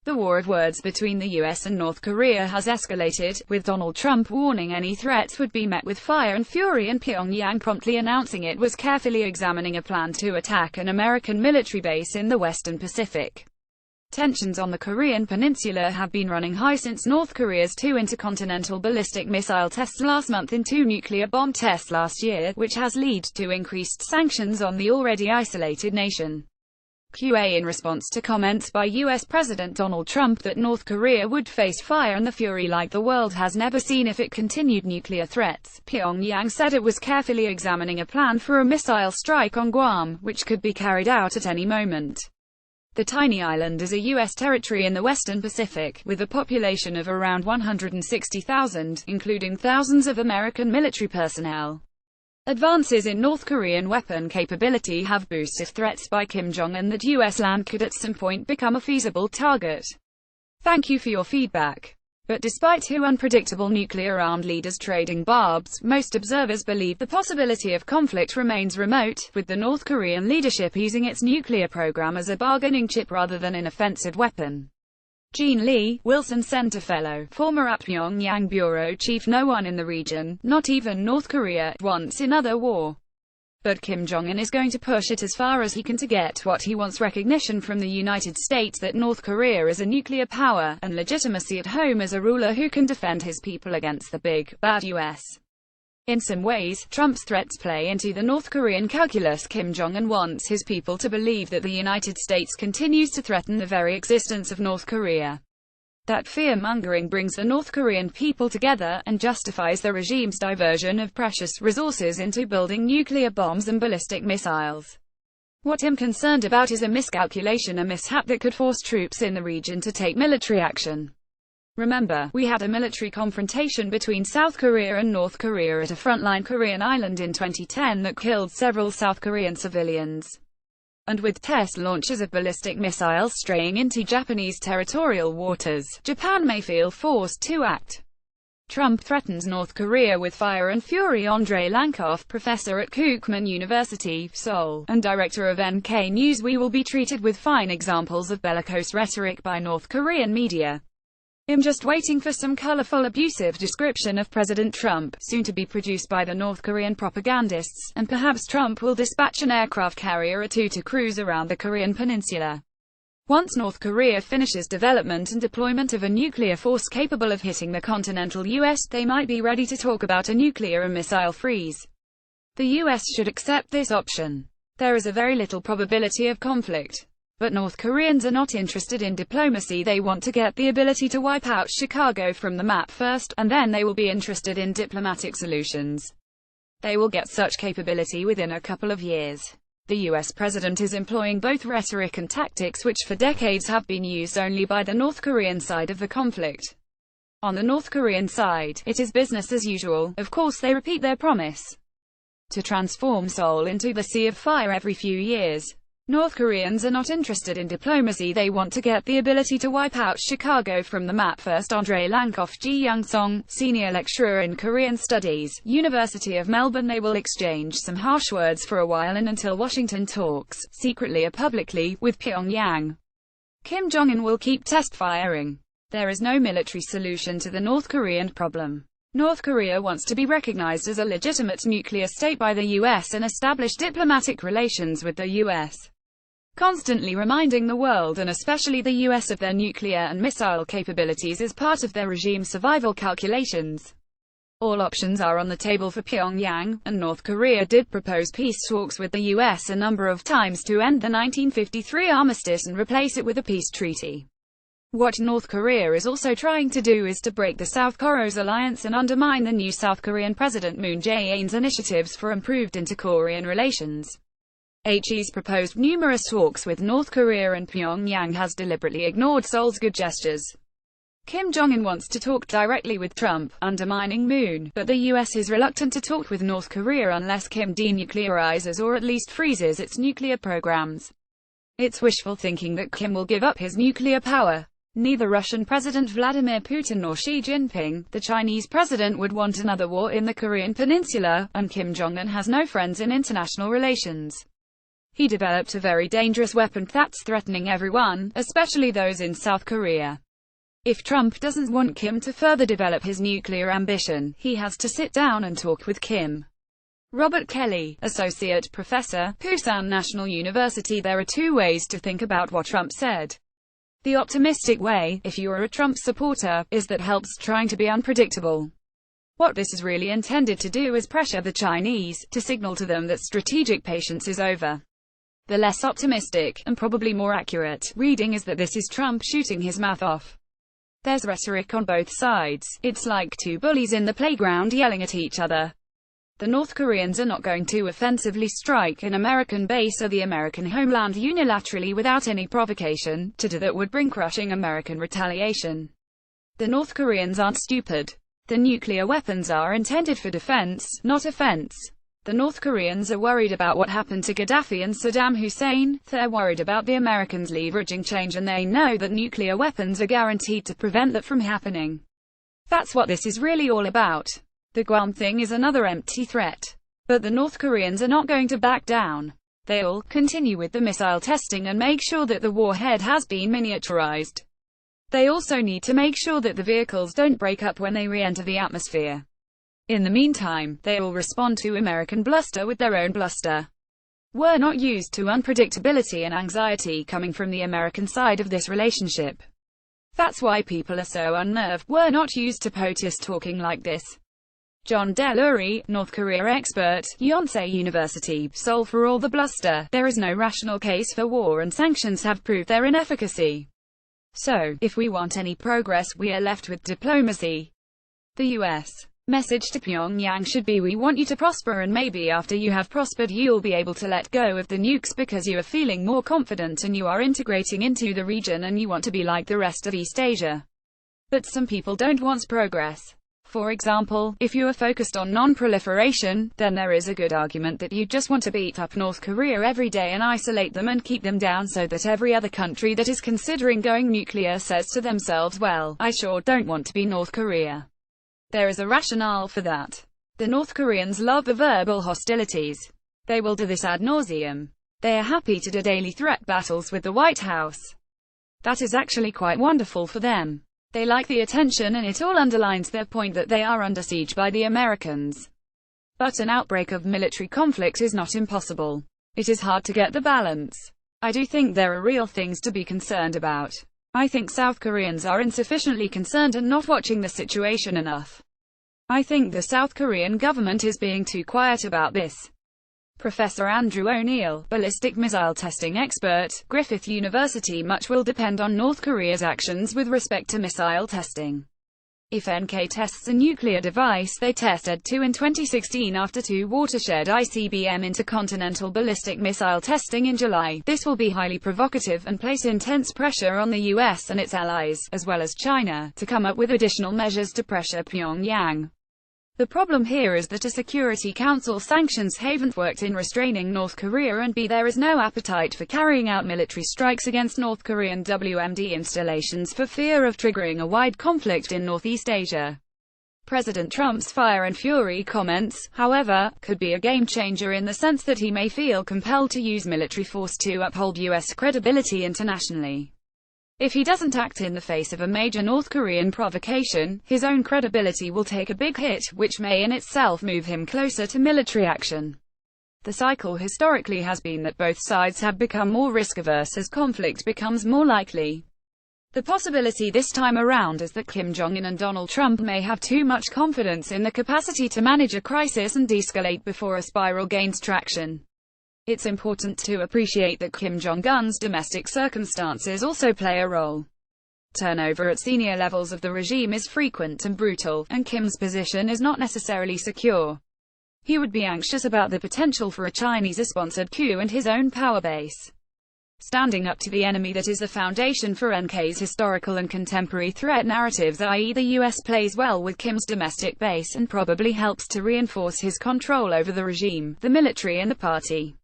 The war of words between the US and North Korea has escalated, with Donald Trump warning any threats would be met with fire and fury, and Pyongyang promptly announcing it was carefully examining a plan to attack an American military base in the Western Pacific. Tensions on the Korean peninsula have been running high since North Korea's 2 intercontinental ballistic missile tests last month and 2 nuclear bomb tests last year, which has led to increased sanctions on the already isolated nation. In response to comments by US President Donald Trump that North Korea would face fire and the fury like the world has never seen if it continued nuclear threats, Pyongyang said it was carefully examining a plan for a missile strike on Guam, which could be carried out at any moment. The tiny island is a U.S. territory in the Western Pacific, with a population of around 160,000, including thousands of American military personnel. Advances in North Korean weapon capability have boosted threats by Kim Jong-un that U.S. land could at some point become a feasible target. Thank you for your feedback. But despite 2 unpredictable nuclear-armed leaders trading barbs, most observers believe the possibility of conflict remains remote, with the North Korean leadership using its nuclear program as a bargaining chip rather than an offensive weapon. Jean Lee, Wilson Center Fellow, former Pyongyang Bureau Chief. No one in the region, not even North Korea, wants another war. But Kim Jong-un is going to push it as far as he can to get what he wants: recognition from the United States that North Korea is a nuclear power, and legitimacy at home as a ruler who can defend his people against the big, bad US. In some ways, Trump's threats play into the North Korean calculus. Kim Jong-un wants his people to believe that the United States continues to threaten the very existence of North Korea. That fear-mongering brings the North Korean people together, and justifies the regime's diversion of precious resources into building nuclear bombs and ballistic missiles. What I'm concerned about is a miscalculation, a mishap that could force troops in the region to take military action. Remember, we had a military confrontation between South Korea and North Korea at a frontline Korean island in 2010 that killed several South Korean civilians. And with test launches of ballistic missiles straying into Japanese territorial waters, Japan may feel forced to act. Trump threatens North Korea with fire and fury. Andrei Lankoff, professor at Kookmin University, Seoul, and director of NK News. We will be treated with fine examples of bellicose rhetoric by North Korean media. I'm just waiting for some colorful abusive description of President Trump, soon to be produced by the North Korean propagandists, and perhaps Trump will dispatch an aircraft carrier or 2 to cruise around the Korean peninsula. Once North Korea finishes development and deployment of a nuclear force capable of hitting the continental US, they might be ready to talk about a nuclear and missile freeze. The US should accept this option. There is a very little probability of conflict. But North Koreans are not interested in diplomacy. They want to get the ability to wipe out Chicago from the map first, and then they will be interested in diplomatic solutions. They will get such capability within a couple of years. The US president is employing both rhetoric and tactics which for decades have been used only by the North Korean side of the conflict. On the North Korean side, it is business as usual. Of course, they repeat their promise to transform Seoul into the Sea of Fire every few years. North Koreans are not interested in diplomacy. They want to get the ability to wipe out Chicago from the map first. Andrei Lankoff, Ji Young-song, senior lecturer in Korean Studies, University of Melbourne. They will exchange some harsh words for a while and until Washington talks, secretly or publicly, with Pyongyang. Kim Jong-un will keep test firing. There is no military solution to the North Korean problem. North Korea wants to be recognized as a legitimate nuclear state by the US and establish diplomatic relations with the US. Constantly reminding the world and especially the US of their nuclear and missile capabilities is part of their regime's survival calculations. All options are on the table for Pyongyang, and North Korea did propose peace talks with the US a number of times to end the 1953 armistice and replace it with a peace treaty. What North Korea is also trying to do is to break the South Korea's alliance and undermine the new South Korean President Moon Jae-in's initiatives for improved inter-Korean relations. He's proposed numerous talks with North Korea, and Pyongyang has deliberately ignored Seoul's good gestures. Kim Jong-un wants to talk directly with Trump, undermining Moon, but the US is reluctant to talk with North Korea unless Kim denuclearizes or at least freezes its nuclear programs. It's wishful thinking that Kim will give up his nuclear power. Neither Russian President Vladimir Putin nor Xi Jinping, the Chinese president, would want another war in the Korean peninsula, and Kim Jong-un has no friends in international relations. He developed a very dangerous weapon that's threatening everyone, especially those in South Korea. If Trump doesn't want Kim to further develop his nuclear ambition, he has to sit down and talk with Kim. Robert Kelly, Associate Professor, Pusan National University. There are two ways to think about what Trump said. The optimistic way, if you are a Trump supporter, is that helps trying to be unpredictable. What this is really intended to do is pressure the Chinese, to signal to them that strategic patience is over. The less optimistic, and probably more accurate, reading is that this is Trump shooting his mouth off. There's rhetoric on both sides. It's like two bullies in the playground yelling at each other. The North Koreans are not going to offensively strike an American base or the American homeland unilaterally without any provocation. To do that would bring crushing American retaliation. The North Koreans aren't stupid. The nuclear weapons are intended for defense, not offense. The North Koreans are worried about what happened to Gaddafi and Saddam Hussein. They're worried about the Americans leveraging change, and they know that nuclear weapons are guaranteed to prevent that from happening. That's what this is really all about. The Guam thing is another empty threat. But the North Koreans are not going to back down. They'll continue with the missile testing and make sure that the warhead has been miniaturized. They also need to make sure that the vehicles don't break up when they re-enter the atmosphere. In the meantime, they will respond to American bluster with their own bluster. We're not used to unpredictability and anxiety coming from the American side of this relationship. That's why people are so unnerved. We're not used to POTUS talking like this. John Delury, North Korea expert, Yonsei University, Seoul. For all the bluster, there is no rational case for war, and sanctions have proved their inefficacy. So, if we want any progress, we are left with diplomacy. The U.S. message to Pyongyang should be, we want you to prosper, and maybe after you have prospered you'll be able to let go of the nukes because you are feeling more confident and you are integrating into the region and you want to be like the rest of East Asia. But some people don't want progress. For example, if you are focused on non-proliferation, then there is a good argument that you just want to beat up North Korea every day and isolate them and keep them down so that every other country that is considering going nuclear says to themselves, well, I sure don't want to be North Korea. There is a rationale for that. The North Koreans love the verbal hostilities. They will do this ad nauseum. They are happy to do daily threat battles with the White House. That is actually quite wonderful for them. They like the attention, and it all underlines their point that they are under siege by the Americans. But an outbreak of military conflict is not impossible. It is hard to get the balance. I do think there are real things to be concerned about. I think South Koreans are insufficiently concerned and not watching the situation enough. I think the South Korean government is being too quiet about this. Professor Andrew O'Neill, ballistic missile testing expert, Griffith University. Much will depend on North Korea's actions with respect to missile testing. If NK tests a nuclear device they tested to in 2016 after two watershed ICBM intercontinental ballistic missile testing in July, this will be highly provocative and place intense pressure on the US and its allies, as well as China, to come up with additional measures to pressure Pyongyang. The problem here is that a Security Council sanctions haven't worked in restraining North Korea, and there is no appetite for carrying out military strikes against North Korean WMD installations for fear of triggering a wide conflict in Northeast Asia. President Trump's fire and fury comments, however, could be a game-changer in the sense that he may feel compelled to use military force to uphold U.S. credibility internationally. If he doesn't act in the face of a major North Korean provocation, his own credibility will take a big hit, which may in itself move him closer to military action. The cycle historically has been that both sides have become more risk-averse as conflict becomes more likely. The possibility this time around is that Kim Jong-un and Donald Trump may have too much confidence in the capacity to manage a crisis and de-escalate before a spiral gains traction. It's important to appreciate that Kim Jong-un's domestic circumstances also play a role. Turnover at senior levels of the regime is frequent and brutal, and Kim's position is not necessarily secure. He would be anxious about the potential for a Chinese-sponsored coup and his own power base. Standing up to the enemy that is the foundation for NK's historical and contemporary threat narratives, i.e. the US, plays well with Kim's domestic base and probably helps to reinforce his control over the regime, the military and the party.